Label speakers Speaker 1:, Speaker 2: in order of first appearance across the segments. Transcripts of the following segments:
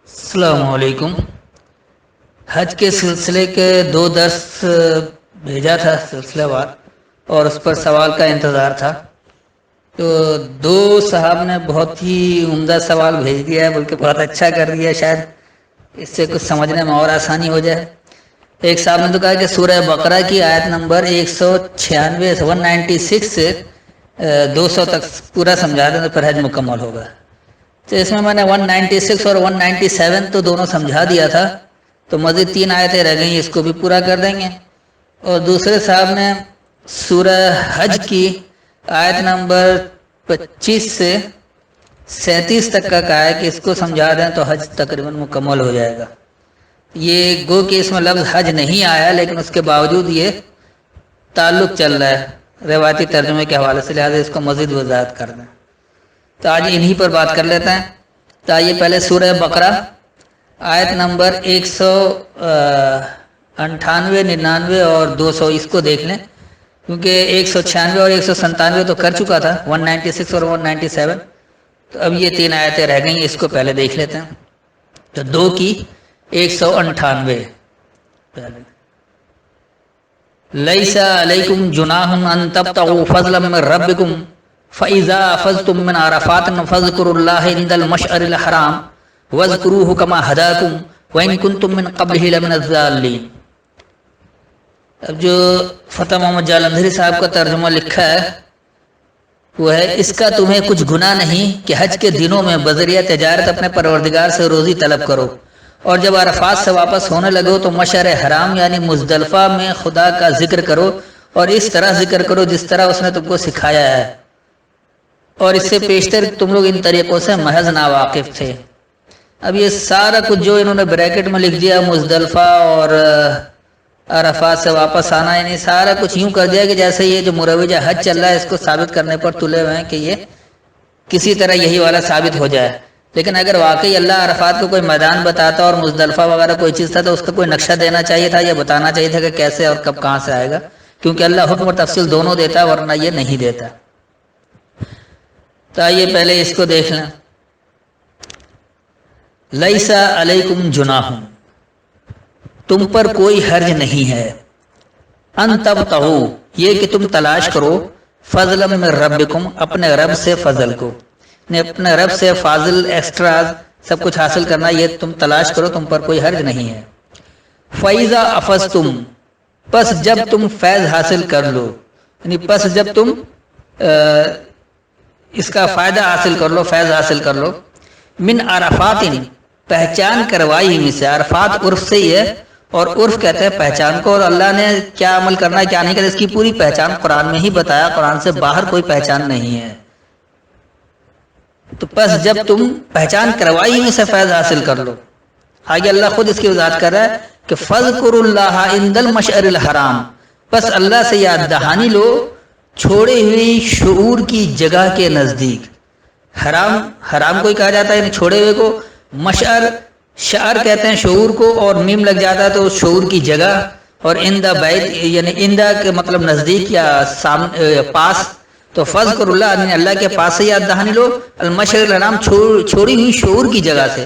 Speaker 1: السلام علیکم۔ حج کے سلسلے کے دو درس بھیجا تھا سلسلہ وار، اور اس پر سوال کا انتظار تھا۔ تو دو صاحب نے بہت ہی عمدہ سوال بھیج دیا ہے، بلکہ بہت اچھا کر دیا ہے، شاید اس سے کچھ سمجھنے میں اور آسانی ہو جائے۔ ایک صاحب نے تو کہا کہ سورہ بقرہ کی آیت نمبر 196 196 سے 200 تک پورا سمجھا دیں تو پھر حج مکمل ہوگا۔ تو اس میں نے 196 اور 197 تو دونوں سمجھا دیا تھا، تو مزید 3 آیتیں رہ گئیں، اس کو بھی پورا کر دیں گے۔ اور دوسرے صاحب نے سورہ حج کی آیت نمبر 25 سے 37 تک کا کہا ہے کہ اس کو سمجھا دیں تو حج تقریباً مکمل ہو جائے گا۔ یہ گو کہ اس میں لفظ حج نہیں آیا، لیکن اس کے باوجود یہ تعلق چل رہا ہے روایتی ترجمے کے حوالے سے، لہٰذا اس کو مزید وضاحت کر دیں۔ تو آج انہی پر بات کر لیتے ہیں۔ تو آئیے پہلے سورہ بقرہ آیت نمبر 198 99 اور 200 اس کو دیکھ لیں، کیونکہ 196 اور 197 تو کر چکا تھا، 196 اور 197، تو اب یہ 3 آیتیں رہ گئی، اس کو پہلے دیکھ لیتے ہیں۔ تو 2 کی 198 پہلے لیس علیکم جناح ان تبتغوا فضلا من ربکم فَإِذَا أَفَضْتُم مِّنْ عَرَفَاتٍ فَاذْكُرُوا اللَّهَ عِندَ الْمَشْعَرِ الْحَرَامِ وَاذْكُرُوهُ كَمَا هَدَاكُمْ وَإِن كُنتُم مِّن قَبْلِهِ لَمِنَ الضَّالِّينَ۔ اب جو فتح محمد جالندھری صاحب کا ترجمہ لکھا ہے وہ ہے، اس کا تمہیں کچھ گناہ نہیں کہ حج کے دنوں میں بذریعہ تجارت اپنے پروردگار سے روزی طلب کرو، اور جب عرفات سے واپس ہونے لگو تو مشعر حرام یعنی مزدلفہ میں خدا کا ذکر کرو، اور اس طرح ذکر کرو جس طرح اس نے تم کو سکھایا ہے، اور اس سے پیشتر تم لوگ ان طریقوں سے محض ناواقف تھے۔ اب یہ سارا کچھ جو انہوں نے بریکٹ میں لکھ دیا، مزدلفہ اور عرفات سے واپس آنا، یعنی سارا کچھ یوں کر دیا کہ جیسے یہ جو مروجہ حج چل رہا ہے اس کو ثابت کرنے پر تلے ہوئے ہیں کہ یہ کسی طرح یہی والا ثابت ہو جائے۔ لیکن اگر واقعی اللہ عرفات کو کوئی میدان بتاتا اور مزدلفہ وغیرہ کوئی چیز تھا تو اس کا کوئی نقشہ دینا چاہیے تھا، یا بتانا چاہیے تھا کہ کیسے اور کب کہاں سے آئے گا، کیونکہ اللہ حکم اور تفصیل دونوں دیتا ہے، ورنہ یہ نہیں دیتا۔ تو آئیے پہلے اس کو دیکھ لیں۔ لیس علیکم جناح، تم پر کوئی حرج نہیں ہے، ان تبتغوا یہ کہ تم تلاش کرو، فضلا من ربکم اپنے رب سے فضل کو، اپنے رب سے فاضل ایکسٹرا سب کچھ حاصل کرنا، یہ تم تلاش کرو، تم پر کوئی حرج نہیں ہے۔ فَإِذَا أَفَضْتُم پس جب تم فیض حاصل کر لو، یعنی پس جب تم اس کا فائدہ حاصل کر لو، فیض حاصل کر لو، من عرفات پہچان کروائی میں سے، عرفات عرف سے ہی ہے، اور عرف کہتے ہیں پہچان کو، اور اللہ نے کیا عمل کرنا ہے کیا نہیں کرنا اس کی پوری پہچان قرآن میں ہی بتایا، قرآن سے باہر کوئی پہچان نہیں ہے۔ تو پس جب تم پہچان کروائی میں سے فیض حاصل کر لو، آگے اللہ خود اس کی وضاحت کر رہا ہے کہ فَاذْكُرُوا اللَّهَ عِندَ الْمَشْعَرِ الْحَرَامِ پس اللہ سے یاد دہانی لو چھوڑی ہوئی شعور کی جگہ کے نزدیک۔ حرام کو ہی کہا جاتا ہے، یعنی چھوڑے ہوئے کو، مشعر شعر کہتے ہیں شعور کو، اور میم لگ جاتا ہے تو شعور کی جگہ، اور اندہ بیت یعنی اندہ کے مطلب نزدیک یا پاس، تو فَاذْكُرُوا اللَّهَ یعنی اللہ کے پاس سے یاد دہانی لو، المشعر الحرام چھوڑی ہوئی شعور کی جگہ سے۔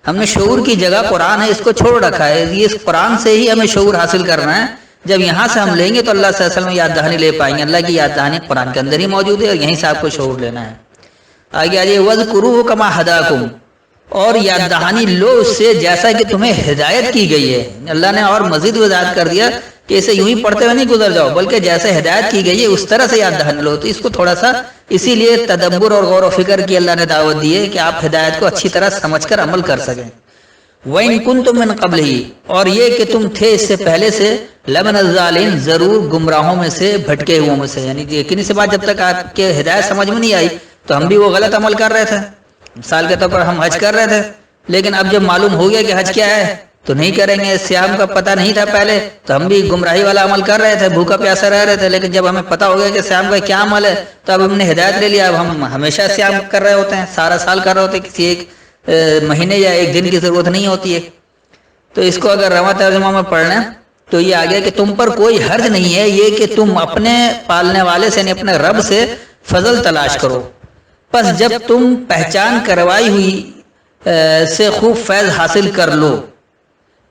Speaker 1: ہم نے شعور کی جگہ قرآن ہے، اس کو چھوڑ رکھا ہے، یہ اس قرآن سے ہی ہمیں شعور حاصل کرنا ہے۔ جب یہاں سے ہم لیں گے تو اللہ صلی اللہ علیہ وسلم یاد دہانی لے پائیں گے، اللہ کی یاد دہانی قرآن کے اندر ہی موجود ہے، اور یہیں سے آپ کو شعور لینا ہے۔ آگے آجائے وَاذْكُرُوهُ كَمَا هَدَاكُمْ اور یاد دہانی لو اس سے جیسا کہ تمہیں ہدایت کی گئی ہے۔ اللہ نے اور مزید وضاحت کر دیا کہ اسے یوں ہی پڑھتے ہوئے نہیں گزر جاؤ، بلکہ جیسے ہدایت کی گئی ہے اس طرح سے یاد دہانی لو۔ تو اس کو تھوڑا سا اسی لیے تدبر اور غور و فکر کی اللہ نے دعوت دی ہے کہ آپ ہدایت کو اچھی طرح سمجھ کر عمل کر سکیں۔ وَإِن كُنتُم مِّن قَبْلِهِ اور یہ کہ تم تھے اس سے پہلے سے، لَمِنَ الضَّالِّينَ ضرور گمراہوں میں سے، بھٹکے ہوئوں میں سے، یعنی یقینی سی بات جب تک آپ کے ہدایت سمجھ میں نہیں آئی تو ہم بھی وہ غلط عمل کر رہے تھے۔ مثال کے طور پر ہم حج کر رہے تھے، لیکن اب جب معلوم ہو گیا کہ حج کیا ہے تو نہیں کریں گے، صیام کا پتہ نہیں تھا پہلے تو ہم بھی گمراہی والا عمل کر رہے تھے، بھوکا پیاسا رہ رہے تھے، لیکن جب ہمیں پتہ ہو گیا کہ صیام کا کیا عمل ہے تو اب ہم نے ہدایت لے لیا، اب ہم ہمیشہ صیام کر رہے ہوتے ہیں، سارا سال کر رہے ہوتے ہیں، کسی ایک مہینے یا ایک دن کی ضرورت نہیں ہوتی ہے۔ تو اس کو اگر رواں ترجمہ میں پڑھ لیں تو یہ آ گیا کہ تم پر کوئی حرج نہیں ہے، یہ کہ تم اپنے پالنے والے سے یعنی اپنے رب سے فضل تلاش کرو، پس جب تم پہچان کروائی ہوئی سے خوب فیض حاصل کر لو،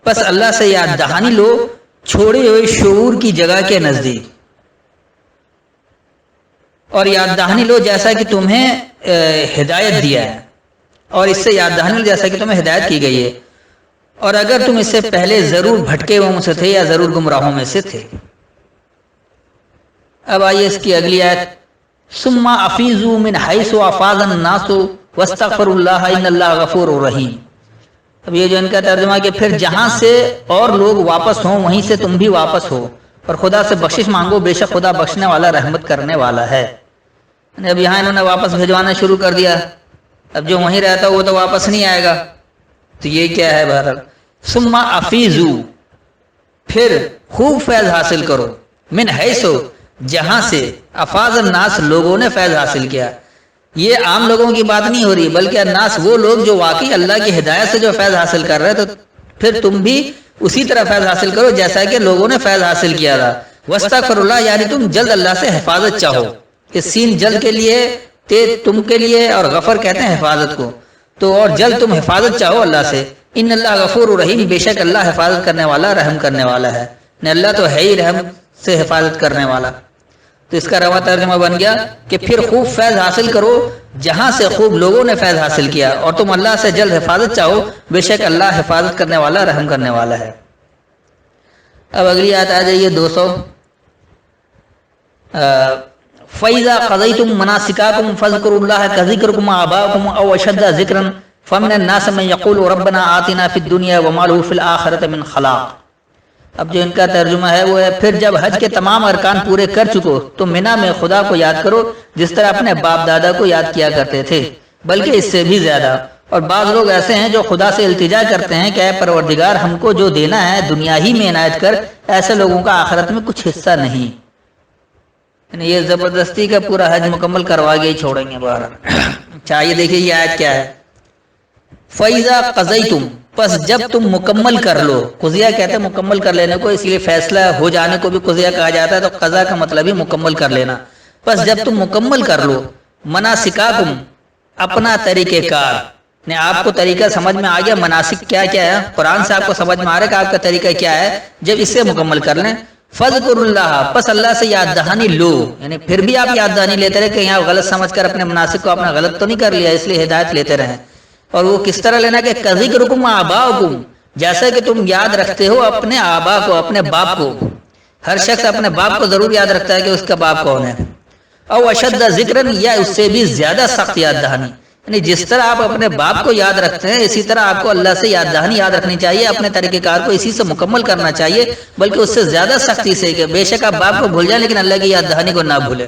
Speaker 1: پس اللہ سے یاد دہانی لو چھوڑے ہوئے شعور کی جگہ کے نزدیک، اور یاد دہانی لو جیسا کہ تمہیں ہدایت دیا ہے، اور اس سے یاد دہانی لو جیسا کہ تمہیں ہدایت کی گئی ہے، اور اگر تم اس سے پہلے ضرور بھٹکے ہوئے سے تھے یا ضرور گمراہوں میں سے تھے۔ اب آئیے اس کی اگلی آیت، ثم افیضوا من حیث افاض الناس واستغفروا اللہ ان اللہ غفور رحیم۔ اب یہ جو ان کا ترجمہ کہ پھر جہاں سے اور لوگ واپس ہوں وہیں سے تم بھی واپس ہو اور خدا سے بخشش مانگو، بے شک خدا بخشنے والا رحمت کرنے والا ہے۔ اب یہاں انہوں نے واپس بھیجوانا شروع کر دیا، اب جو وہیں رہتا وہ تو واپس نہیں آئے گا، تو یہ کیا ہے؟ بہرحال ثم افیضوا، پھر خوب فیض حاصل کرو، من حیث، جہاں سے، افاض الناس، لوگوں نے فیض حاصل کیا۔ یہ عام لوگوں کی بات نہیں ہو رہی، بلکہ الناس وہ لوگ جو واقعی اللہ کی ہدایت سے جو فیض حاصل کر رہے، تو پھر تم بھی اسی طرح فیض حاصل کرو جیسا کہ لوگوں نے فیض حاصل کیا تھا۔ واستغفر اللہ، یعنی تم جلد اللہ سے حفاظت چاہو، کہ سین جلد کے لیے، تم کے لیے، اور غفر کہتے ہیں حفاظت کو، تو اور جلد تم حفاظت چاہو اللہ سے۔ ان اللہ غفور رحیم، بے شک اللہ حفاظت کرنے والا، رحم کرنے والا ہے۔ اللہ تو ہے ہی رحم سے حفاظت کرنے والا۔ تو اس کا رواں ترجمہ بن گیا کہ پھر خوب فیض حاصل کرو جہاں سے خوب لوگوں نے فیض حاصل کیا، اور تم اللہ سے جلد حفاظت چاہو، بے شک اللہ حفاظت کرنے والا، رحم کرنے والا ہے۔ اب اگلی آیت آ جائیے 200، فَإِذَا قَضَيْتُم مَنَاسِكَكُمْ فَاذْكُرُوا اللَّهَ كَذِكْرِكُمْ آبَاءَكُمْ أَوْ أَشَدَّ ذِكْرًا فَمِنَ النَّاسِ مَن يَقُولُ رَبَّنَا آتِنَا فِي الدُّنْيَا وَمَا لَهُ فِي الْآخِرَةِ مِنْ خَلَاقٍ۔ اب جو ان کا ترجمہ ہے وہ ہے، پھر جب حج کے تمام ارکان پورے کر چکو تو مینا میں خدا کو یاد کرو جس طرح اپنے باپ دادا کو یاد کیا کرتے تھے، بلکہ اس سے بھی زیادہ۔ اور بعض لوگ ایسے ہیں جو خدا سے التجا کرتے ہیں کہ اے پروردگار ہم کو جو دینا ہے دنیا ہی میں عنایت کر، ایسے لوگوں کا آخرت میں کچھ حصہ نہیں۔ یعنی یہ زبردستی کا پورا حج مکمل کروا کے ہی چھوڑیں گے باہر۔ چاہیے دیکھیے یہ آیت کیا ہے، فَإِذَا قَضَيْتُم، پس جب تم مکمل کر لو، قضیہ کہتے ہیں مکمل کر لینے کو، اس لیے فیصلہ ہو جانے کو بھی قضیہ کہا جاتا ہے، تو قضا کا مطلب ہی مکمل کر لینا۔ پس جب تم مکمل کر لو، مناسکاکم، اپنا طریقہ کار، نے آپ کو طریقہ سمجھ میں آ گیا، مناسک کیا کیا ہے، قرآن سے آپ کو سمجھ میں آ رہا ہے کہ آپ کا طریقہ کیا ہے، جب اس سے مکمل کر لیں، فَاذْكُرُوا اللَّهَ، پس اللہ سے یاد دہانی لو، یعنی پھر بھی آپ یاد دہانی لیتے رہے کہ یہاں غلط سمجھ کر اپنے مناسک کو اپنا غلط تو نہیں کر لیا، اس لیے ہدایت لیتے رہیں۔ اور وہ کس طرح لینا کہ کذکرکم آباؤکم، جیسا کہ تم یاد رکھتے ہو اپنے آبا کو، اپنے باپ کو۔ ہر شخص اپنے باپ کو ضرور یاد رکھتا ہے کہ اس کا باپ کون ہے۔ او اشد ذکرن، یا اس سے بھی زیادہ سخت یاد دہانی، یعنی جس طرح آپ اپنے باپ کو یاد رکھتے ہیں اسی طرح آپ کو اللہ سے یاد دہانی یاد رکھنی چاہیے، اپنے طریقہ کار کو اسی سے مکمل کرنا چاہیے، بلکہ اس سے زیادہ سختی سے، کہ بے شک آپ باپ کو بھول جائیں لیکن اللہ کی یاد دہانی کو نہ بھولیں۔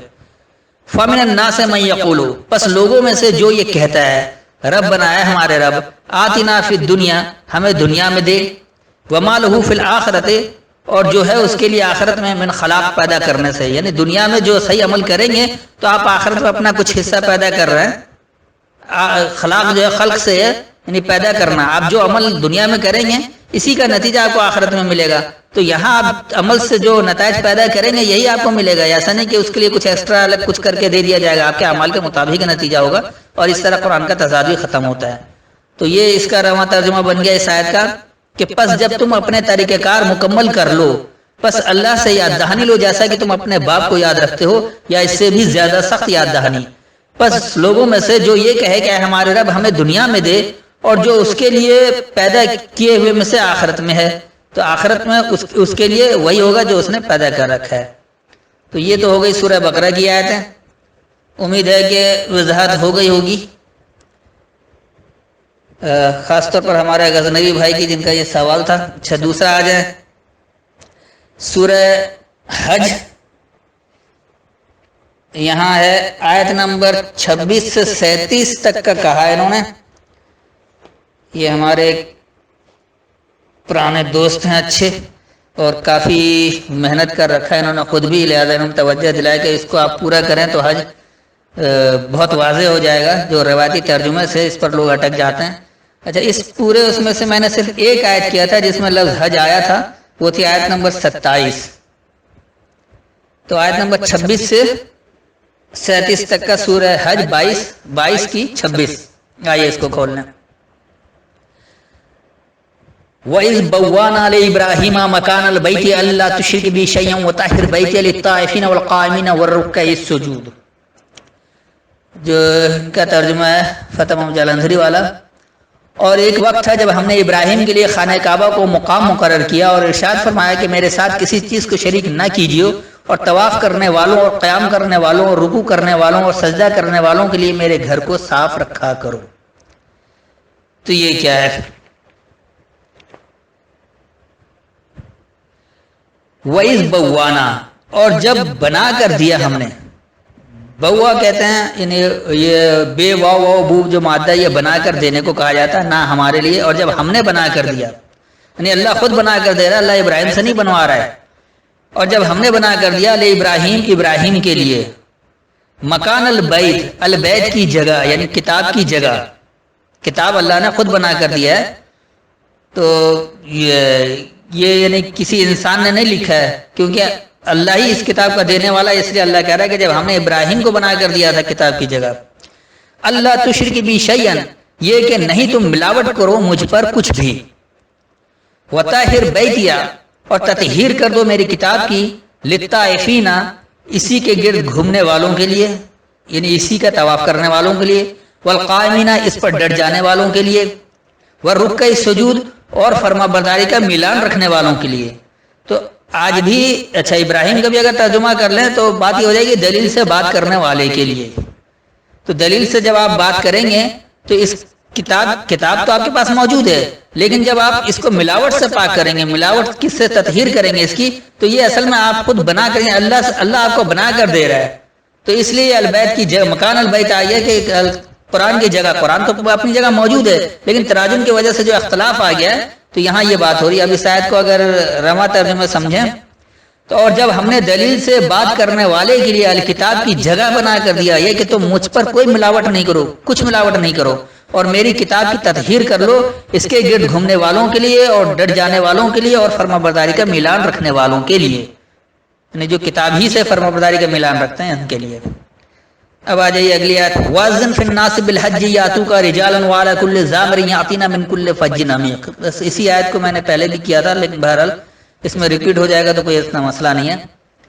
Speaker 1: فَمِنَ النَّاسِ مَن يَقُولُ، پس لوگوں میں سے جو یہ کہتا ہے، رب بنایا ہمارے رب، آتنا فی الدنیا، ہمیں دنیا میں دے، وما لہ فی الآخرۃ، اور جو ہے اس کے لیے آخرت میں، من خلاق، پیدا کرنے سے، یعنی دنیا میں جو صحیح عمل کریں گے تو آپ آخرت میں اپنا کچھ حصہ پیدا کر رہے ہیں۔ خلاق جو ہے خلق سے ہے، یعنی پیدا کرنا، آپ جو عمل دنیا میں کریں گے اسی کا نتیجہ آپ کو آخرت میں ملے گا، تو یہاں آپ عمل سے جو نتائج پیدا کریں گے یہی آپ کو ملے گا، ایسا نہیں کہ اس کے لیے کچھ ایکسٹرا الگ کچھ کر کے دے دیا جائے گا، آپ کے اعمال کے مطابق نتیجہ ہوگا، اور اس طرح قرآن کا تضاد بھی ختم ہوتا ہے۔ تو یہ اس کا رواں ترجمہ بن گیا اس آیت کا کہ پس جب تم اپنے طریقہ کار مکمل کر لو، پس اللہ سے یاد دہانی لو جیسا کہ تم اپنے باپ کو یاد رکھتے ہو، یا اس سے بھی زیادہ سخت یاد دہانی۔ پس لوگوں میں سے جو یہ کہے کہ ہمارے رب ہمیں دنیا میں دے، اور جو اس کے لیے پیدا کیے ہوئے میں سے آخرت میں ہے، تو آخرت میں اس کے لیے وہی ہوگا جو اس نے پیدا کر رکھا ہے۔ تو یہ تو ہو گئی سورہ بقرہ کی آیتیں، امید ہے کہ وضاحت ہو گئی ہوگی، خاص طور پر ہمارے غزنوی بھائی کی جن کا یہ سوال تھا۔ اچھا دوسرا آ جائیں، سورہ حج، یہاں ہے آیت نمبر 26 سے 37 تک کا کہا ہے انہوں نے۔ یہ ہمارے پرانے دوست ہیں اچھے، اور کافی محنت کر رکھا ہے انہوں نے خود بھی، لہٰذا انہوں نے توجہ دلایا کہ اس کو آپ پورا کریں تو حج بہت واضح ہو جائے گا، جو روایتی ترجمے سے اس پر لوگ اٹک جاتے ہیں۔ اچھا اس پورے اس میں سے میں نے صرف ایک آیت کیا تھا جس میں لفظ حج آیا تھا، وہ تھی آیت نمبر 27۔ تو آیت نمبر 26 سے 37 تک کا سورہ حج 22 کی 26، آئیے اس کو کھول لیں۔ وَإِذْ بَوَّأْنَا لِإِبْرَاهِيمَ مَكَانَ الْبَيْتِ أَلَّا تُشْرِكْ بِي شَيْئًا وَطَهِّرْ بَيْتِيَ لِلطَّائِفِينَ وَالْقَائِمِينَ وَالرُّكَّعِ السُّجُودِ، جو ان کا ترجمہ ہے فتح محمد جالندھری والا۔ اور ایک وقت تھا جب ہم نے ابراہیم کے لیے خانہ کعبہ کو مقام مقرر کیا اور ارشاد فرمایا کہ میرے ساتھ کسی چیز کو شریک نہ کیجیے، اور طواف کرنے والوں اور قیام کرنے والوں اور رکوع کرنے والوں اور سجدہ کرنے والوں کے لیے میرے گھر کو صاف رکھا کرو۔ تو یہ کیا ہے؟ وَإِذْ بَوَّأْنَا، اور جب بنا کر دیا ہم نے، بوا کہتے ہیں یعنی یہ بے واو واو بو جو مادہ یہ بنا کر دینے کو کہا جاتا ہے، نہ ہمارے لیے، اور جب ہم نے بنا کر دیا یعنی اللہ خود بنا کر دے رہا ہے، اللہ ابراہیم سے نہیں بنوا رہا ہے، اور جب ہم نے بنا کر دیا لے ابراہیم ابراہیم کے لیے مکان البیت، البیت کی جگہ یعنی کتاب کی جگہ، کتاب اللہ نے خود بنا کر دیا ہے، تو یہ یعنی کسی انسان نے نہیں لکھا ہے، کیونکہ اللہ ہی اس کتاب کا دینے والا ہے، اس لیے اللہ کہہ رہا ہے کہ جب ہم نے ابراہیم کو بنا کر دیا تھا کتاب کی جگہ، اللہ تشرک بی شیئا، یہ کہ نہیں تم ملاوٹ کرو مجھ پر کچھ بھی، وطاہر بیتیا، اور تطہیر کر دو میری کتاب کی، للطائفین، اسی کے گرد گھومنے والوں کے لیے یعنی اسی کا طواف کرنے والوں کے لیے، والقائمین، اس پر ڈٹ جانے والوں کے لیے، والرکع السجود، اور فرما برداری کا میلان رکھنے والوں کے لیے۔ تو آج بھی اچھا ابراہیم کا بھی اگر ترجمہ کر لیں تو بات یہ ہو جائے گی دلیل سے بات کرنے والے کے لیے، تو دلیل سے جب آپ بات کریں گے تو اس کتاب تو آپ کے پاس موجود ہے، لیکن جب آپ اس کو ملاوٹ سے پاک کریں گے، ملاوٹ کس سے تطہیر کریں گے اس کی، تو یہ اصل میں آپ خود بنا کریں گے، اللہ آپ کو بنا کر دے رہا ہے۔ تو اس لیے البیت کی جگہ مکان البیت آئی ہے کہ قرآن کی جگہ، قرآن تو اپنی جگہ موجود ہے لیکن تراجم کی وجہ سے جو اختلاف آ گیا ہے تو یہاں یہ بات ہو رہی ہے۔ اب اس آیت کو اگر رواں ترجمہ سمجھیں تو، اور جب ہم نے دلیل سے بات کرنے والے کے لیے الکتاب کی جگہ بنا کر دیا، یہ کہ تم مجھ پر کوئی ملاوٹ نہیں کرو، کچھ ملاوٹ نہیں کرو، اور میری کتاب کی تطہیر کر لو اس کے گرد گھومنے والوں کے لیے اور ڈٹ جانے والوں کے لیے اور فرما برداری کا میلان رکھنے والوں کے لیے، یعنی جو کتاب ہی سے فرما برداری کا میلان رکھتے ہیں ان کے لیے۔ اب آ جائیے اگلی آیت، وَأَذِّن فِي النَّاسِ بِالْحَجِّ يَأْتُوكَ رِجَالًا وَعَلَى كُلِّ ضَامِرٍ يَأْتِينَ مِنْ كُلِّ فَجٍّ عَمِيقٍ۔ بس اسی آیت کو میں نے پہلے بھی کیا تھا لیکن بہرحال اس میں ریپیٹ ہو جائے گا تو کوئی اتنا مسئلہ نہیں ہے۔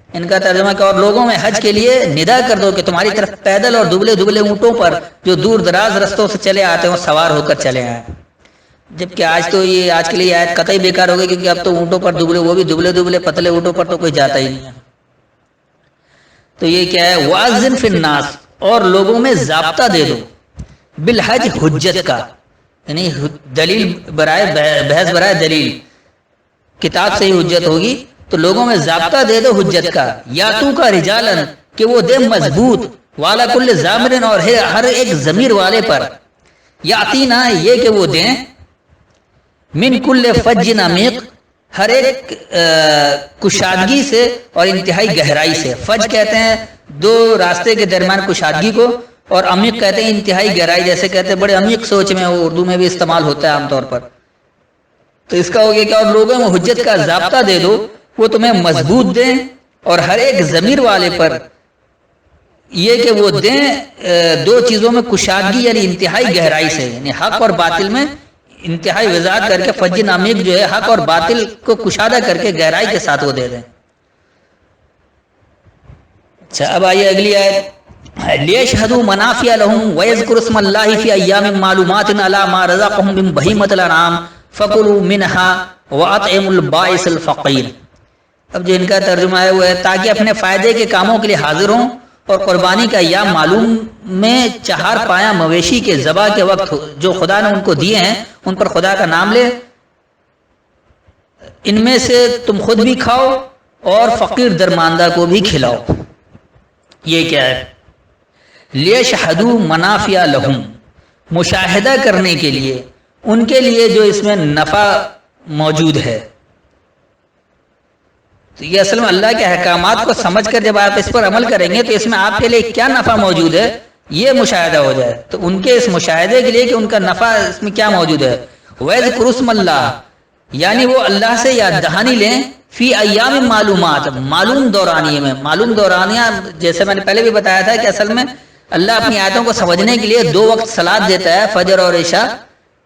Speaker 1: ان کا ترجمہ کہ اور لوگوں میں حج کے لیے ندا کر دو کہ تمہاری طرف پیدل اور دبلے دبلے اونٹوں پر جو دور دراز رستوں سے چلے آتے ہیں سوار ہو کر چلے آئیں، جبکہ آج تو یہ آج کے لیے آیت قطعی بیکار ہو گئی، کیونکہ اب تو اونٹوں پر دبلے، وہ بھی دبلے دبلے پتلے اونٹوں پر تو کوئی جاتا ہی نہیں ہے۔ تو یہ کیا ہے، وَأَذِّن فِي النَّاسِ، اور لوگوں میں ضابطہ دے دو، بالحج، حجت کا یعنی دلیل برائے بحث برائے دلیل، کتاب سے ہی حجت ہوگی تو لوگوں میں ضابطہ دے دو حجت کا، یاتو کا رجالن، کہ وہ دے مضبوط، والا کل ضامرن، اور ہر ایک ضمیر والے پر، یاتینا، یہ کہ وہ دیں، من کل فج عمیق، ہر ایک کشادگی سے اور انتہائی گہرائی سے۔ فج کہتے ہیں دو راستے کے درمیان کشادگی کو، اور عمیق کہتے ہیں انتہائی گہرائی، جیسے کہتے ہیں بڑے عمیق سوچ میں، وہ اردو میں بھی استعمال ہوتا ہے عام طور پر۔ تو اس کا ہو گیا کہ اور لوگوں میں حجت کا ضابطہ دے دو، وہ تمہیں مضبوط دیں، اور ہر ایک ضمیر والے پر یہ کہ وہ دیں دو چیزوں میں کشادگی یعنی انتہائی گہرائی سے، یعنی حق اور باطل میں انتہائی وضاحت کر کے، فج عمیق جو ہے حق اور باطل کو کشادہ کر کے گہرائی کے ساتھ وہ دے دیں۔ اچھا اب آئیے اگلی آیت، لِيَشْهَدُوا مَنَافِعَ لَهُمْ وَيَذْكُرُوا اسْمَ اللَّهِ فِي أَيَّامٍ مَّعْلُومَاتٍ عَلَىٰ مَا رَزَقَهُم مِّن بَهِيمَةِ الْأَنْعَامِ فَكُلُوا مِنْهَا وَأَطْعِمُوا الْبَائِسَ الْفَقِيرَ۔ اب جو ان کا ترجمہ ہے وہ ہے تاکہ اپنے فائدے کے کاموں کے لیے حاضر ہوں، اور قربانی کا ایام معلوم میں چہار پایا مویشی کے ذبح کے وقت جو خدا نے ان کو دیے ہیں ان پر خدا کا نام لے، ان میں سے تم خود بھی کھاؤ اور فقیر درماندہ کو بھی کھلاؤ۔ یہ کیا ہے، لیشہدوا منافع لہم، مشاہدہ کرنے کے لیے، ان کے لیے جو اس میں نفع موجود ہے۔ تو یہ اصل میں اللہ کے احکامات کو سمجھ کر جب آپ اس پر عمل کریں گے تو اس میں آپ کے لیے کیا نفع موجود ہے یہ مشاہدہ ہو جائے، تو ان کے اس مشاہدے کے لیے کہ ان کا نفع اس میں کیا موجود ہے، وَيَذْكُرُوا اسْمَ اللَّهِ، یعنی وہ اللہ سے یاد دہانی لیں، فی ایام معلومات، معلوم دورانیے میں۔ معلوم دورانیہ جیسے میں نے پہلے بھی بتایا تھا کہ اصل میں اللہ اپنی آیتوں کو سمجھنے کے لیے دو وقت صلاۃ دیتا ہے، فجر اور عشاء،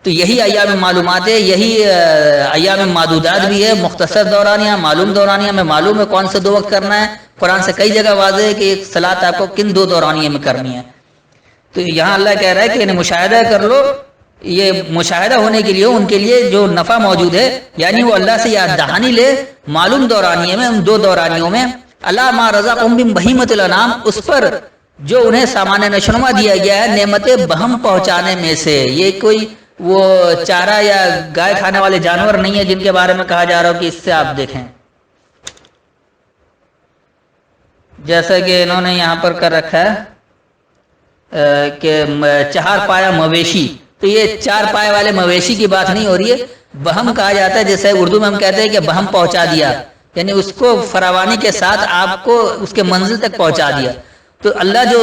Speaker 1: تو یہی ایام معلومات ہے، یہی ایام معدودات بھی ہے، مختصر دورانیہ، معلوم دورانیہ میں معلوم ہے کون سے 2 وقت کرنا ہے۔ قرآن سے کئی جگہ واضح ہے کہ ایک صلاۃ آپ کو کن 2 دورانیہ میں کرنی ہے۔ تو یہاں اللہ کہہ رہا ہے کہ انہیں مشاہدہ کر لو، یہ مشاہدہ ہونے کے لیے ان کے لیے جو نفع موجود ہے، یعنی وہ اللہ سے یاد دہانی لے معلوم دورانیے میں، ان 2 دورانیوں میں، اللہ ما رزقهم من بہیمۃ الانعام، اس پر جو انہیں سامان نشوونما دیا گیا ہے نعمت بہم پہنچانے میں سے۔ یہ کوئی وہ چارہ یا گائے کھانے والے جانور نہیں ہے جن کے بارے میں کہا جا رہا ہو کہ اس سے آپ دیکھیں، جیسا کہ انہوں نے یہاں پر کر رکھا ہے کہ 4 پایا مویشی، تو یہ 4 پائے والے مویشی کی بات نہیں ہو رہی ہے، بہم کہا جاتا ہے، جیسے اردو میں ہم کہتے ہیں کہ بہم پہنچا دیا، یعنی اس کو فراوانی کے ساتھ آپ کو اس کے منزل تک پہنچا دیا۔ تو اللہ جو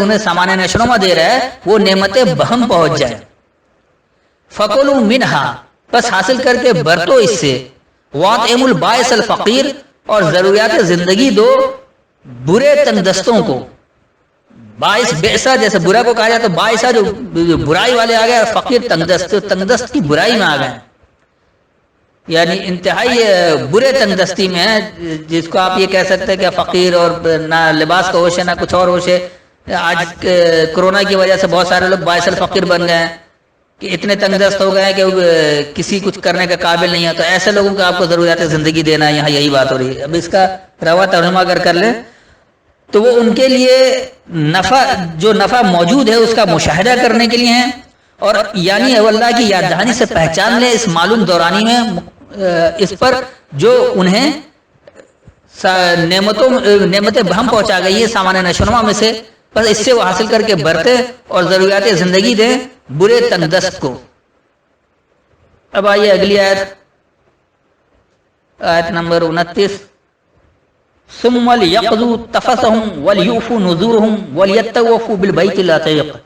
Speaker 1: انہیں سامان نشوونما دے رہا ہے وہ نعمت بہم پہنچ جائے۔ فَكُلُوا مِنْهَا، بس حاصل کر کے برتو اس سے، وَاطْعِمُوا الْبَائِسَ الْفَقِيرَ، اور ضروریات زندگی دو برے تنگ دستوں کو۔ باعث بئسا جیسے برا کو کہا جاتا، تو باعثا جو برائی والے آ گئے، اور فقیر تنگ دست کی برائی میں آ گئے، یعنی انتہائی برے تنگ دستی میں ہے، جس کو آپ یہ کہہ سکتے ہیں کہ فقیر، اور نہ لباس کا ہوش ہے نہ کچھ اور ہوش ہے۔ آج کرونا کی وجہ سے بہت سارے لوگ باعث الفقیر بن گئے ہیں کہ اتنے تنگ دست ہو گئے ہیں کہ کسی کچھ کرنے کا قابل نہیں ہے، تو ایسے لوگوں کو آپ کو ضروریات زندگی دینا ہے، یہاں یہی بات ہو رہی ہے۔ اب اس کا روا ترجمہ اگر کر لیں تو وہ ان کے لیے جو نفع موجود ہے اس کا مشاہدہ کرنے کے لیے ہیں، اور یعنی اللہ کی یاد دہانی سے پہچان لیں اس معلوم دورانی میں اس پر جو انہیں نعمتیں بہم پہنچا گئی ہے سامان نشوونما میں سے، بس اس سے وہ حاصل کر کے برتے اور ضروریات زندگی دیں برے تنگ دست کو۔ اب آئیے اگلی آیت نمبر 29، ثم ليقضوا تفثهم وليوفوا نذورهم وليطوفوا بالبيت العتيق۔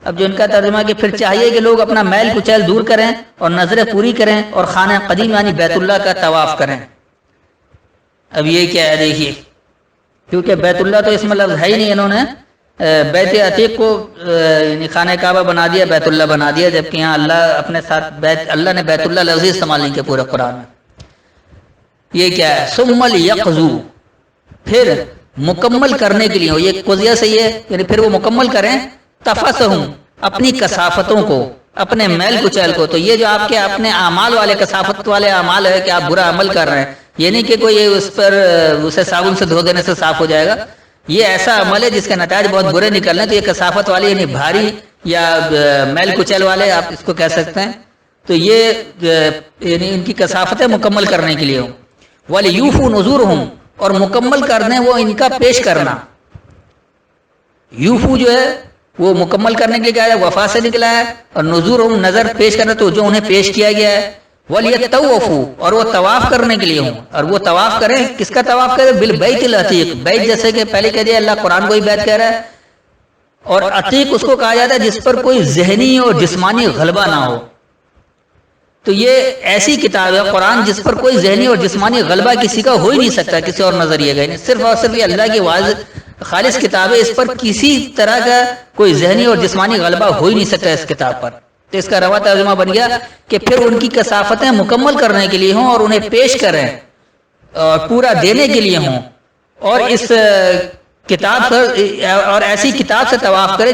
Speaker 1: اب جو ان کا ترجمہ کہ پھر چاہیے کہ لوگ اپنا میل کچیل دور کریں اور نظریں پوری کریں اور خانہ قدیم یعنی بیت اللہ کا طواف کریں۔ اب یہ کیا ہے دیکھیے، کیونکہ بیت اللہ تو اس میں لفظ ہے ہی نہیں، انہوں نے بیت عتیق کو یعنی خانہ کعبہ بنا دیا، بیت اللہ بنا دیا، جبکہ یہاں اللہ اپنے ساتھ اللہ نے بیت اللہ لفظ استعمال نہیں کیا پورے قرآن میں۔ یہ کیا ہے، ثم ليقضوا، پھر مکمل کرنے کے لیے، یہ قضیہ سے یہ یعنی پھر وہ مکمل کریں، تفثهم، اپنی کثافتوں کو، اپنے میل کچیل کو۔ تو یہ جو آپ کے اپنے اعمال والے کثافت والے اعمال ہے کہ آپ برا عمل کر رہے ہیں، یہ نہیں کہ کوئی اس پر اسے صابن سے دھو دینے سے صاف ہو جائے گا، یہ ایسا عمل ہے جس کے نتائج بہت برے نکلنے، تو یہ کثافت والے یعنی بھاری یا میل کچیل والے آپ اس کو کہہ سکتے ہیں، تو یہ یعنی ان کی کثافتیں مکمل کرنے کے لیے ہوں۔ وَلِيُوفُوا نُذُورَهُمْ، اور مکمل کرنے وہ ان کا پیش کرنا۔ یوفو جو ہے وہ مکمل کرنے کے لیے کہا ہے، وفا سے نکلا ہے، اور نذورہم نظر پیش کرنا، تو جو انہیں پیش کیا گیا ہے۔ وَلْيَطَّوَّفُوا، اور وہ طواف کرنے کے لیے ہوں، اور وہ طواف کریں، کس کا طواف کریں، بالبیت العتیق، بیت جیسے کہ پہلے کہہ دیا اللہ قرآن کو ہی بیت کہہ رہا ہے، اور عتیق اس کو کہا جاتا ہے جس پر کوئی ذہنی اور جسمانی غلبہ نہ ہو۔ تو یہ ایسی کتاب ہے قرآن جس پر کوئی ذہنی اور جسمانی غلبہ کسی کا ہو ہی نہیں سکتا کسی اور نظریے کا، صرف اور صرف یہ اللہ کی واضح خالص کتاب ہے، اس پر کسی طرح کا کوئی ذہنی اور جسمانی غلبہ ہو ہی نہیں سکتا اس کتاب پر۔ تو اس کا روا ترجمہ بن گیا کہ پھر ان کی کثافتیں مکمل کرنے کے لیے ہوں اور انہیں پیش کریں اور پورا دینے کے لیے ہوں، اور اس کتاب پر اور ایسی کتاب سے طواف کرے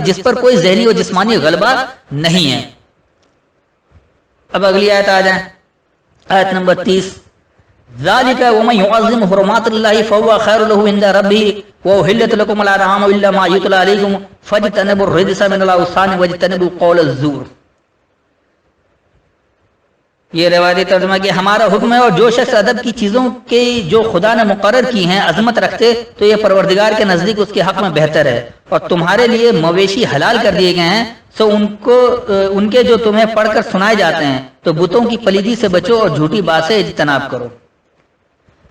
Speaker 1: جس پر کوئی ذہنی اور جسمانی غلبہ نہیں ہے۔ اب اگلی آیت آ جائیں، آیت نمبر 30، ذالک ومن يعظم حرمات اللہ فهو خیر له عند ربه وأحلت لكم الأنعام إلا ما يتلى عليكم فاجتنبوا الرجس من الأوثان واجتنبوا قول الزور۔ یہ روایتی ترجمہ کہ ہمارا حکم ہے، اور جو شخص ادب کی چیزوں کے جو خدا نے مقرر کی ہیں عظمت رکھتے تو یہ پروردگار کے نزدیک اس کے حق میں بہتر ہے، اور تمہارے لیے مویشی حلال کر دیے گئے ہیں، سو ان کے جو تمہیں پڑھ کر سنائے جاتے ہیں، تو بتوں کی پلیدی سے بچو اور جھوٹی بات سے اجتناب کرو۔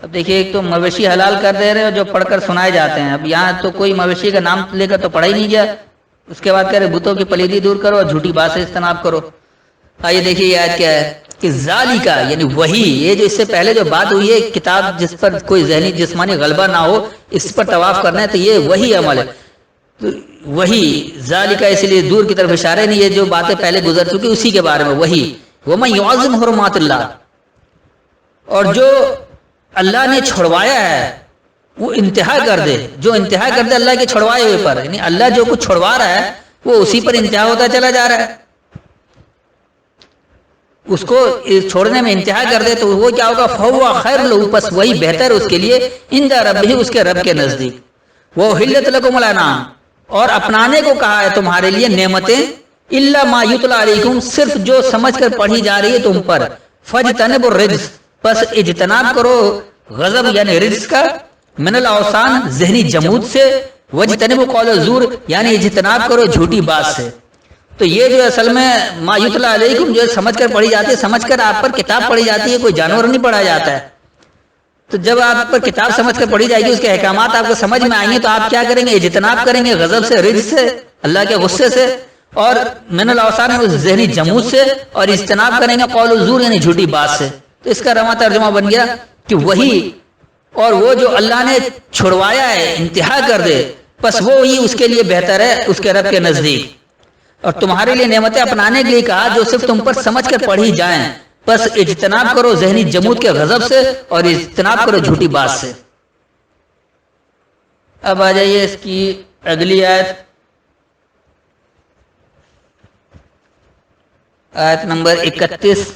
Speaker 1: اب دیکھیے، ایک تو مویشی حلال کر دے رہے ہو جو پڑھ کر سنائے جاتے ہیں، اب یہاں تو کوئی مویشی کا نام لے کر تو پڑھا ہی نہیں گیا، اس کے بعد کہہ رہے بتوں کی پلیدی دور کرو اور جھوٹی بات سے اجتناب کرو۔ آئیے دیکھیے یہ آیت کیا ہے کہ ذالکا یعنی وہی، یہ جو اس سے پہلے جو بات ہوئی ہے کتاب جس پر کوئی ذہنی جسمانی غلبہ نہ ہو اس پر طواف کرنا ہے، تو یہ وہی عمل ہے۔ تو وہی ذالک اس لیے دور کی طرف اشارے نہیں، یہ جو باتیں پہلے گزر چکی اسی کے بارے میں، وہی ومن یعظم حرمات اللہ، اور جو اللہ نے چھڑوایا ہے وہ انتہا کر دے، جو انتہا کر دے اللہ کے چھڑوائے ہوئے پر، یعنی اللہ جو کچھ چھڑوا رہا ہے وہ اسی پر انتہا ہوتا چلا جا رہا ہے، اس کو چھوڑنے میں انتہا کر دے تو وہ کیا ہوگا، فہو خیر لہ، پس وہی بہتر اس کے لیے، عند ربہ، اس کے رب کے نزدیک، وہ حلت لکم الانعام، اور اپنانے کو کہا ہے تمہارے لیے نعمتیں، الا ما یتلی علیکم، صرف جو سمجھ کر پڑھی جا رہی ہے تم پر، فاجتنبوا الرجس، پس اجتناب کرو غضب یعنی رجس کا، من الاوثان ذہنی جمود سے، واجتنبوا قول الزور یعنی اجتناب کرو جھوٹی بات سے۔ تو یہ جو اصل میں ما یتلی علیکم جو سمجھ کر پڑھی جاتی ہے، سمجھ کر آپ پر کتاب پڑھی جاتی ہے، کوئی جانور نہیں پڑھا جاتا ہے، تو جب آپ پر کتاب سمجھ کر پڑھی جائے گی، اس کے احکامات آپ کو سمجھ میں آئیں گے، تو آپ کیا کریں گے، اجتناب کریں گے غضب سے، رجس سے، اللہ کے غصے سے، اور من الاوثان ذہنی جمود سے، اور اجتناب کریں گے قول الزور یعنی جھوٹی بات سے۔ تو اس کا رواں ترجمہ بن گیا کہ وہی اور وہ جو اللہ نے چھڑوایا ہے انتہا کر دے، بس وہی اس کے لیے بہتر ہے اس کے رب کے نزدیک، اور تمہارے لیے نعمتیں اپنانے کے لیے کہا جو صرف تم پر سمجھ کر پڑھی جائیں، بس اجتناب کرو ذہنی جمود کے غضب سے، اور اجتناب کرو جھوٹی بات سے۔ اب آ جائیے اس کی اگلی آیت، آیت نمبر 31،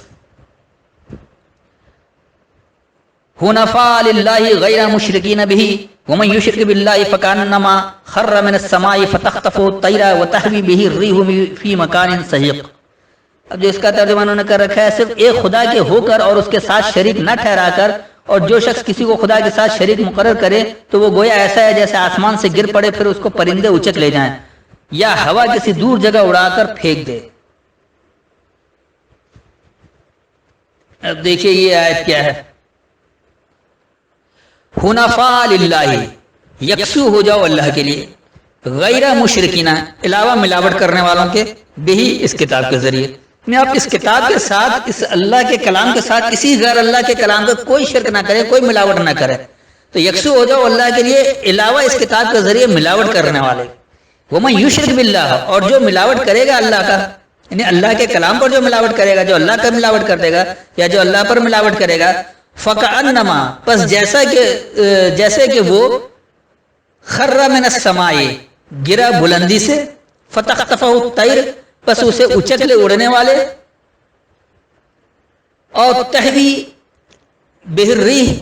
Speaker 1: حنفاء للہ غیر مشرکین بہ ومن یشرک باللہ فکانما خر من السماء فتخطفه الطیر وتهوی به الريح فی مکان سحیق۔ اب جو اس کا ترجمہ انہوں نے کر رکھا ہے، صرف ایک خدا کے ہو کر اور اس کے ساتھ شریک نہ ٹھہرا کر، اور جو شخص کسی کو خدا کے ساتھ شریک مقرر کرے تو وہ گویا ایسا ہے جیسے آسمان سے گر پڑے پھر اس کو پرندے اچک لے جائیں، یا ہوا کسی دور جگہ اڑا کر پھینک دے۔ اب دیکھیے یہ آیت کیا ہے، حنفاء للہ، یکسو ہو جاؤ اللہ کے لیے، غیر مشرکین، علاوہ ملاوٹ کرنے والوں کے، بہی اس کتاب کے ذریعے، یعنی آپ اس کتاب کے ساتھ، اس اللہ کے کلام کے ساتھ کسی غیر اللہ کے کلام کا کوئی شرک نہ کرے، کوئی ملاوٹ نہ کرے، تو یکسو ہو جاؤ اللہ کے لیے علاوہ اس کتاب کے ذریعے ملاوٹ کرنے والے۔ ومن یشرک باللہ، اور جو ملاوٹ کرے گا اللہ کا، یعنی اللہ کے کلام پر جو ملاوٹ کرے گا، جو اللہ کا ملاوٹ کر دے گا یا جو اللہ پر ملاوٹ کرے گا، فکأنما، پس جیسے کہ وہ خر من السماء، گرا بلندی سے، فتخطفہ الطیر، پس اسے اچک لے اڑنے والے، اور تہوی بہ الریح،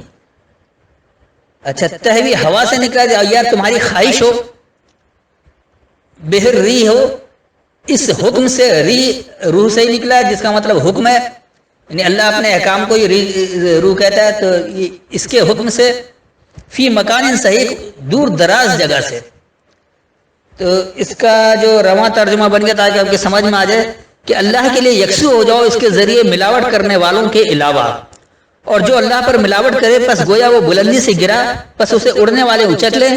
Speaker 1: اچھا تہوی ہوا سے نکلا جائے، یا تمہاری خواہش ہو، بہ الریح ہو، اس حکم سے، روح سے ہی نکلا ہے جس کا مطلب حکم ہے، یعنی اللہ اپنے احکام کو ہی روح کہتا ہے، تو اس کے حکم سے، فی مکان صحیح، دور دراز جگہ سے۔ تو اس کا جو رواں ترجمہ بن گیا تاکہ آپ کے سمجھ میں آ جائے کہ اللہ کے لیے یکسو ہو جاؤ اس کے ذریعے ملاوٹ کرنے والوں کے علاوہ، اور جو اللہ پر ملاوٹ کرے پس گویا وہ بلندی سے گرا، پس اسے اڑنے والے اچک لیں،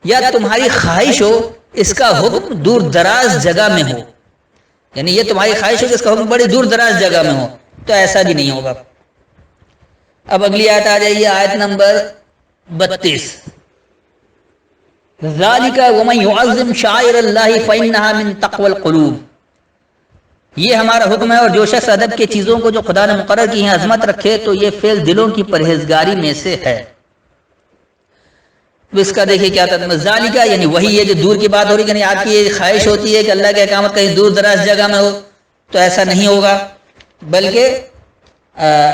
Speaker 1: یا تمہاری خواہش ہو اس کا حکم دور دراز جگہ میں ہو، یعنی یہ تمہاری خواہش ہو کہ اس کا حکم بڑی دور دراز جگہ میں ہو، تو ایسا بھی نہیں ہوگا۔ اب اگلی آیت آ جائیے، آیت نمبر 32، ذالک ومن یعظم شعائر اللہ فانھا من تقوی القلوب، یہ ہمارا حکم ہے، اور جو شخص ادب کی چیزوں کو جو خدا نے مقرر کی ہیں عظمت رکھے تو یہ فعل دلوں کی پرہیزگاری میں سے ہے۔ اس کا دیکھیے کیا ترجمہ، ذالک یعنی وہی، یہ جو دور کی بات ہو رہی ہے، یعنی آپ کی یہ خواہش ہوتی ہے کہ اللہ کے احکامات کہیں دور دراز جگہ میں ہو، تو ایسا نہیں ہوگا، بلکہ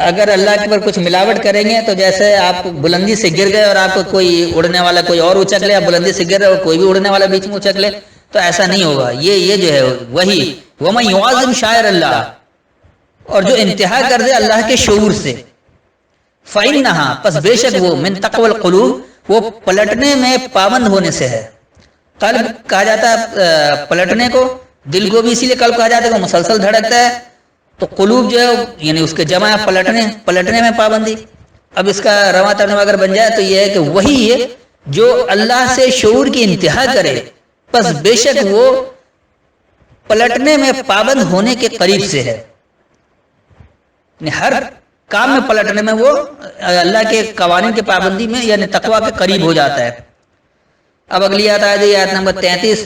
Speaker 1: اگر اللہ کے پر کچھ ملاوٹ کریں گے تو جیسے آپ بلندی سے گر گئے اور آپ کو کوئی اڑنے والا کوئی اور اچک لے، آپ بلندی سے گر رہے اور کوئی بھی اڑنے والا بیچ میں اچک لے، تو ایسا نہیں ہوگا۔ یہ جو ہے وہی، ومن یعظم شعائر اللہ، اور جو انتہا کر دے اللہ کے شعور سے، فانھا، پس بے شک وہ، من تقوی القلوب، وہ پلٹنے میں پابند ہونے سے ہے۔ قلب کہا جاتا ہے پلٹنے کو، دل کو بھی اسی لیے قلب کہا جاتا ہے کہ مسلسل دھڑکتا ہے، تو قلوب جو ہے یعنی اس کے جمع پلٹنے میں پابندی۔ اب اس کا رواں ترجمہ اگر بن جائے تو یہ ہے کہ وہی ہے جو اللہ سے شعور کی انتہا کرے، پس بے شک وہ پلٹنے میں پابند ہونے کے قریب سے ہے، یعنی ہر کام میں پلٹنے میں وہ اللہ کے قوانین کی پابندی میں یعنی تقوی کے قریب ہو جاتا ہے۔ اب اگلی آیت آ جائے، آیت نمبر 33،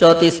Speaker 1: 34।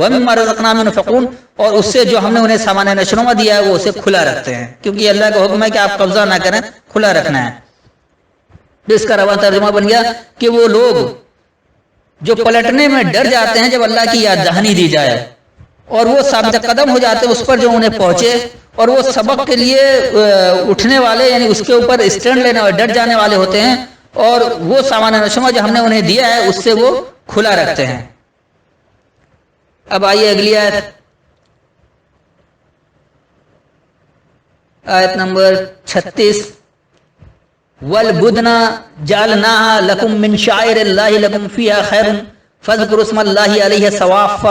Speaker 1: وَمِمَّا رَزَقْنَاهُمْ يُنْفِقُونَ، اور اس سے جو ہم نے انہیں سامان نشوونما دیا ہے وہ اسے کھلا رکھتے ہیں، کیونکہ یہ اللہ کا حکم ہے کہ آپ قبضہ نہ کریں، کھلا رکھنا ہے۔ اس کا رواں ترجمہ بن گیا کہ وہ لوگ جو پلٹنے میں ڈر جاتے ہیں جب اللہ کی یاد دہانی دی جائے، اور وہ ثابت قدم ہو جاتے ہیں اس پر جو انہیں پہنچے، اور وہ سبق کے لیے اٹھنے والے یعنی اس کے اوپر اسٹینڈ لینے والے ڈٹ جانے والے ہوتے ہیں، اور وہ سامان نشوونما جو ہم نے انہیں دیا ہے اس سے وہ کھلا رکھتے ہیں۔ اب آئیے اگلی آیت نمبر 36، وَالْبُدْنَ جَعَلْنَاهَا لَكُم مِّن شَعَائِرِ اللَّهِ لَكُمْ فِيهَا خَيْرٌ فَاذْكُرُوا اسْمَ اللَّهِ عَلَيْهَا صَوَافَّ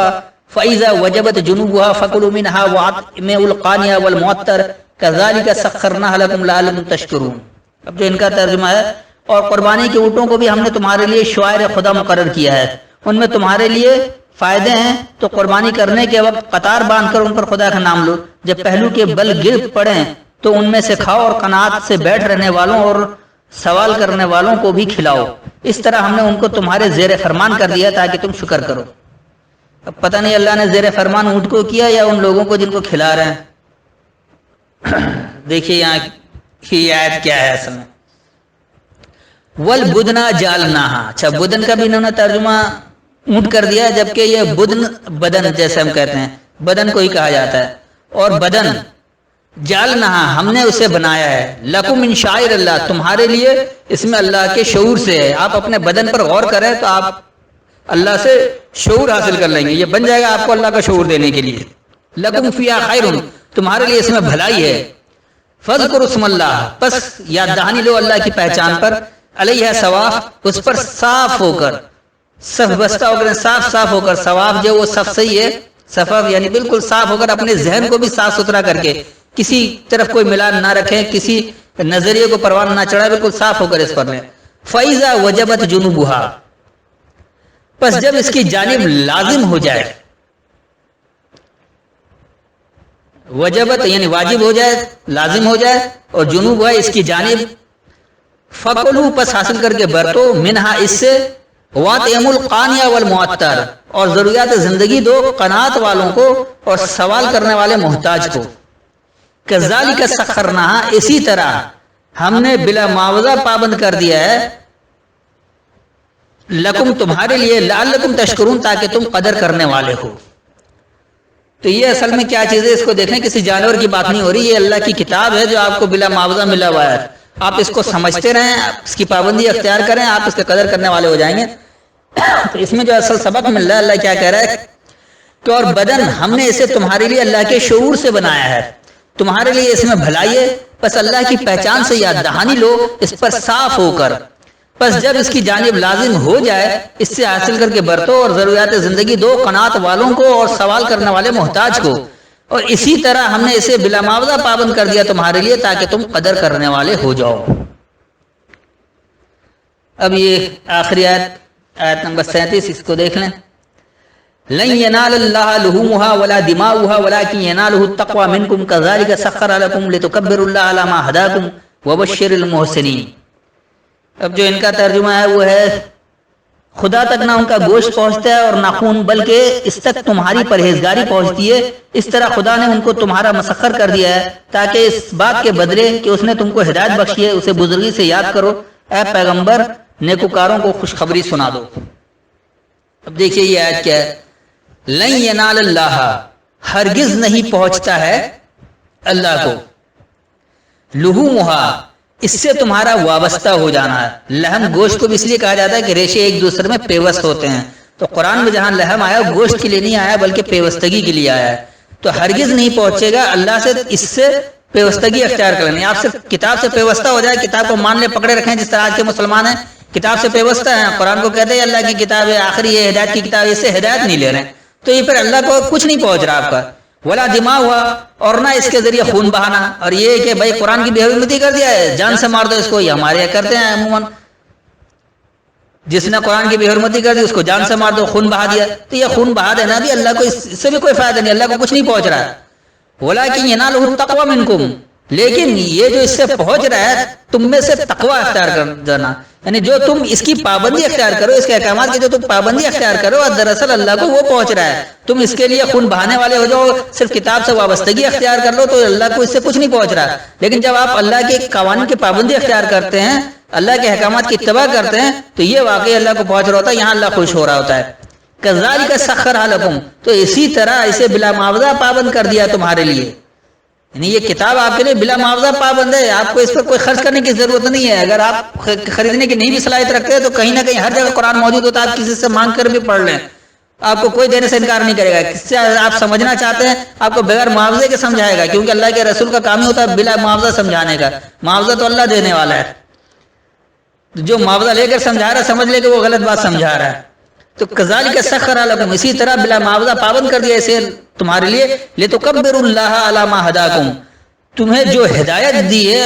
Speaker 1: فَإِذَا وَجَبَتْ جُنُوبُهَا فَكُلُوا مِنْهَا وَأَطْعِمُوا الْقَانِيَ وَالْمُعْتَرَ كَذَلِكَ سَخَّرْنَاهَا لَكُمْ لَعَلَّكُمْ تَشْكُرُونَ۔ اب جو ان کا ترجمہ ہے، اور قربانی کے اونٹوں کو بھی ہم نے تمہارے لیے شعائر خدا مقرر کیا ہے، ان میں تمہارے لیے فائدے ہیں، تو قربانی کرنے کے وقت قطار باندھ کر ان پر خدا کا نام لو، جب پہلو کے بل گر پڑیں تو ان میں سے کھاؤ، اور قناعت سے بیٹھ رہنے والوں اور سوال کرنے والوں کو بھی کھلاؤ، اس طرح ہم نے ان کو تمہارے زیر فرمان کر دیا تاکہ تم شکر کرو۔ اب پتہ نہیں اللہ نے زیر فرمان اونٹ کو کیا یا ان لوگوں کو جن کو کھلا رہے ہیں۔ دیکھیے یہاں کی آیت کیا ہے اصل میں، وَالْبُدْنَ جَعَلْنَاهَا، اچھا بدن کا بھی انہوں نے ترجمہ اونٹ کر دیا، جبکہ یہ بدن بدن جیسے ہم کہتے ہیں بدن کو ہی کہا جاتا ہے، اور بدن جعلناها ہم نے اسے بنایا ہے، لکم من شعائر اللہ تمہارے لیے اس میں اللہ کے شعور سے ہے۔ آپ اپنے بدن پر غور کریں تو آپ اللہ سے شعور حاصل کر لیں گے، یہ بن جائے گا آپ کو اللہ کا شعور دینے کے لیے۔ لکم فیہا خیر، تمہارے لیے اس میں بھلائی ہے۔ فاذکروا اسم اللہ، پس یاد دہانی لو اللہ کی پہچان پر، علیہ صواف، اس پر صاف ہو کر، صف بستہ ہو کر، صاف ہو کر، صواف جو وہ صف صحیح ہے، صفاف یعنی بالکل صاف ہو کر، اپنے ذہن کو بھی صاف ستھرا کر کے، کسی طرف کوئی ملان نہ رکھیں، کسی نظریے کو پروان نہ چڑھائے، بالکل صاف ہو کر اس پر لیں۔ فَإِذَا وَجَبَتْ جُنُوبُهَا، پس جب اس کی جانب لازم ہو جائے، وجبت یعنی واجب ہو جائے، لازم ہو جائے، اور جنوب ہے اس کی جانب، فَقُلُوا پس حاصل کر کے برتو، منہا اس سے، وَأَطْعِمُوا الْقَانِيَ وَالْمُعْتَرَ اور ضروریات زندگی دو قناعت والوں کو اور سوال کرنے والے محتاج کو۔ کذالک سخرناها، اسی طرح ہم نے بلا معاوضہ پابند کر دیا ہے، لکم تمہارے لیے، لعلکم تشکرون تاکہ تم قدر کرنے والے ہو۔ تو یہ اصل میں کیا چیز ہے، اس کو دیکھیں، کسی جانور کی بات نہیں ہو رہی، یہ اللہ کی کتاب ہے جو آپ کو بلا معاوضہ ملا ہوا ہے، آپ اس کو سمجھتے رہیں، اس کی پابندی اختیار کریں، آپ اس کے قدر کرنے والے ہو جائیں گے۔ تو اس میں جو اصل سبق مل رہا ہے، اللہ کیا کہہ رہا ہے کہ اور بدن ہم نے اسے تمہارے لیے اللہ کے شعور سے بنایا ہے، تمہارے لیے اس میں بھلائی ہے، بس اللہ کی پہچان سے یاد دہانی لو اس پر صاف ہو کر، بس جب اس کی جانب لازم ہو جائے اس سے حاصل کر کے برتو، اور ضروریات زندگی دو قناعت والوں کو اور سوال کرنے والے محتاج کو، اور اسی طرح ہم نے اسے بلا معاوضہ پابند کر دیا تمہارے لیے تاکہ تم قدر کرنے والے ہو جاؤ۔ اب یہ آخری آیت نمبر 37، اس کو دیکھ لیں۔ لن ينال الله لحومها ولا دماؤها ولكن يناله التقوى منكم كذلك سخر لكم لتكبروا الله على ما هداكم وبشر المحسنين۔ اب جو ان کا ترجمہ ہے وہ ہے، خدا تک نہ ان کا گوشت پہنچتا ہے اور نہ خون، بلکہ اس تک تمہاری پرہیزگاری پہنچتی ہے، اس طرح خدا نے ان کو تمہارا مسخر کر دیا ہے تاکہ اس بات کے بدلے کہ اس نے تم کو ہدایت بخشی ہے اسے بزرگی سے یاد کرو، اے پیغمبر نیکوکاروں کو خوشخبری سنا دو۔ اب دیکھیے یہ آیت کیا ہے، لن ینال اللہ، ہرگز نہیں پہنچتا ہے اللہ کو، لحومھا، اس سے تمہارا وابستہ ہو جانا ہے۔ لحم گوشت کو بھی اس لیے کہا جاتا ہے کہ ریشے ایک دوسرے میں پیوست ہوتے ہیں، تو قرآن میں جہاں لحم آیا گوشت کے لیے نہیں آیا بلکہ پیوستگی کے لیے آیا ہے، تو ہرگز نہیں پہنچے گا اللہ سے اس سے پیوستگی اختیار کر لیں۔ آپ صرف کتاب سے پیوستہ ہو جائے، کتاب کو مان لے پکڑے رکھیں، جس طرح آج کے مسلمان ہیں کتاب سے پیوستہ ہیں، قرآن کو کہتے ہیں اللہ کی کتاب ہے، آخری یہ ہدایت کی کتاب ہے، اس سے ہدایت نہیں لے رہے ہیں، تو یہ پھر اللہ کو کچھ نہیں پہنچ رہا آپ کا۔ ولا دماء ہوا، اور نہ اس کے ذریعے خون بہانا، اور یہ کہ بھائی قرآن کی بے حرمتی کر دیا ہے جان سے مار دو اس کو، یہ ہمارے یہاں کرتے ہیں عموماً، جس نے قرآن کی بے حرمتی کر دی اس کو جان سے مار دو، خون بہا دیا، تو یہ خون بہا دینا بھی اللہ کو اس سے بھی کوئی فائدہ نہیں، اللہ کو کچھ نہیں پہنچ رہا ہے۔ ولکن ینالہ التقوی منکم، لیکن یہ جو اس سے پہنچ رہا ہے تم میں سے تقوی اختیار کر جانا، یعنی جو تم اس کی پابندی اختیار کرو، اس کے احکامات کی جو تم پابندی اختیار کرو، اور دراصل اللہ کو وہ پہنچ رہا ہے، تم اس کے لیے خون بہانے والے ہو جاؤ، صرف کتاب سے وابستگی اختیار کر لو تو اللہ کو اس سے کچھ نہیں پہنچ رہا. لیکن جب آپ اللہ کے قوانین کی پابندی اختیار کرتے ہیں، اللہ کے احکامات کی اتباع کرتے ہیں، تو یہ واقعی اللہ کو پہنچ رہا ہوتا ہے، یہاں اللہ خوش ہو رہا ہوتا ہے. کذالک سخرھا لکم، تو اسی طرح اسے بلا معاوضہ پابند کر دیا تمہارے لیے. یعنی یہ کتاب آپ کے لیے بلا معاوضہ پابند ہے، آپ کو اس پر کوئی خرچ کرنے کی ضرورت نہیں ہے. اگر آپ خریدنے کی نہیں بھی صلاحیت رکھتے ہیں تو کہیں نہ کہیں ہر جگہ قرآن موجود ہوتا ہے، آپ کسی سے مانگ کر بھی پڑھ لیں، آپ کو کوئی دینے سے انکار نہیں کرے گا. کس سے آپ سمجھنا چاہتے ہیں آپ کو بغیر معاوضے کے سمجھائے گا، کیونکہ اللہ کے رسول کا کام ہی ہوتا ہے بلا معاوضہ سمجھانے کا. معاوضہ تو اللہ دینے والا ہے، جو معاوضہ لے کر سمجھا رہا ہے سمجھ لے کہ وہ غلط بات سمجھا رہا ہے. تو کذالک سخرھا لکم، اسی طرح بلا معاوضہ پابند کر دیا اسے تمہارے لیے. لتکبروا اللہ علی ما ہداکم، تمہیں جو ہدایت دی ہے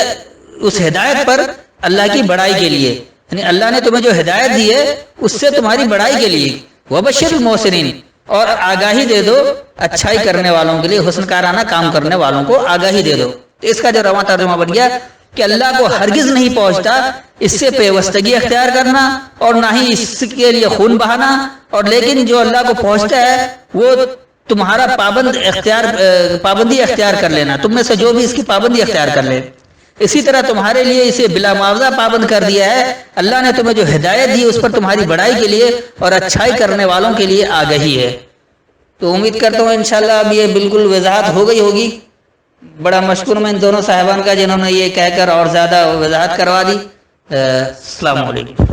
Speaker 1: اس ہدایت پر اللہ کی بڑائی کے لیے، یعنی اللہ نے تمہیں جو ہدایت دی ہے اس سے تمہاری بڑائی کے لیے. وبشر المحسنین، اور آگاہی دے دو اچھائی کرنے والوں کے لیے، حسن کارانہ کام کرنے والوں کو آگاہی دے دو. اس کا جو رواں ترجمہ بن گیا کہ اللہ کو ہرگز نہیں پہنچتا اس سے پیوستگی اختیار کرنا اور نہ ہی اس کے لیے خون بہانا، اور لیکن جو اللہ کو پہنچتا ہے وہ تمہارا پابندی اختیار کر لینا، تم میں سے جو بھی اس کی پابندی اختیار کر لے. اسی طرح تمہارے لیے اسے بلا معاوضہ پابند کر دیا ہے. اللہ نے تمہیں جو ہدایت دی اس پر تمہاری بڑائی کے لیے اور اچھائی کرنے والوں کے لیے آگہی ہے. تو امید کرتا ہوں انشاءاللہ اب یہ بالکل وضاحت ہو گئی ہوگی. بڑا مشکور میں ان دونوں صاحبان کا جنہوں نے یہ کہہ کر اور زیادہ وضاحت کروا دی. السلام علیکم.